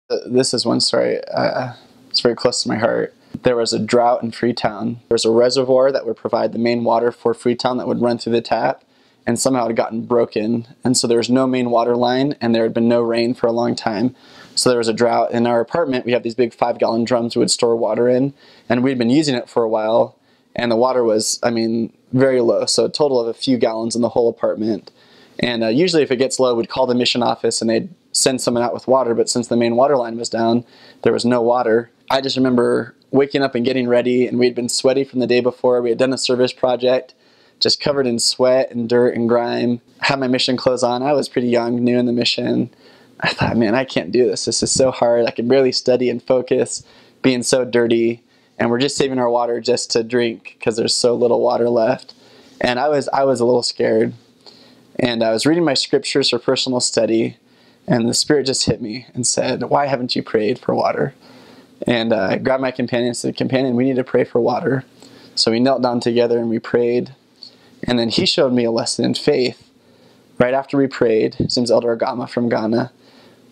This is one story. It's very close to my heart. There was a drought in Freetown. There was a reservoir that would provide the main water for Freetown that would run through the tap, and somehow it had gotten broken. And so there was no main water line, and there had been no rain for a long time. So there was a drought. In our apartment, we have these big 5-gallon drums we would store water in, and we'd been using it for a while, and the water was, very low. So a total of a few gallons in the whole apartment. And usually if it gets low, we'd call the mission office and they'd send someone out with water, but since the main water line was down, there was no water. I just remember waking up and getting ready, and we'd been sweaty from the day before. We had done a service project, just covered in sweat and dirt and grime. I had my mission clothes on. I was pretty young, new in the mission. I thought, man, I can't do this. This is so hard. I can barely study and focus, being so dirty. And we're just saving our water just to drink because there's so little water left. And I was a little scared. And I was reading my scriptures for personal study, and the Spirit just hit me and said, why haven't you prayed for water? And I grabbed my companion and said, companion, we need to pray for water. So we knelt down together and we prayed. And then he showed me a lesson in faith. Right after we prayed, his name's Elder Agama from Ghana,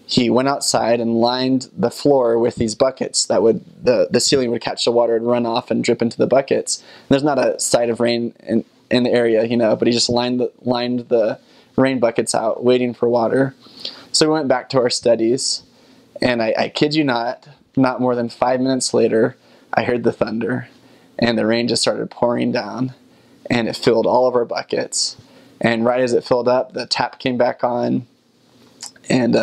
he went outside and lined the floor with these buckets that would, the ceiling would catch the water and run off and drip into the buckets. And there's not a sight of rain in the area, but he just lined the rain buckets out, waiting for water. So we went back to our studies, and I kid you not more than 5 minutes later, I heard the thunder, and the rain just started pouring down, and it filled all of our buckets. And right as it filled up, the tap came back on, and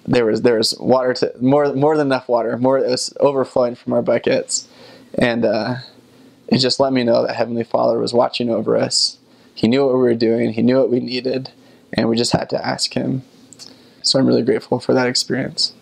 there was water, more than enough water. It was overflowing from our buckets, and it just let me know that Heavenly Father was watching over us. He knew what we were doing. He knew what we needed, and we just had to ask Him. So I'm really grateful for that experience.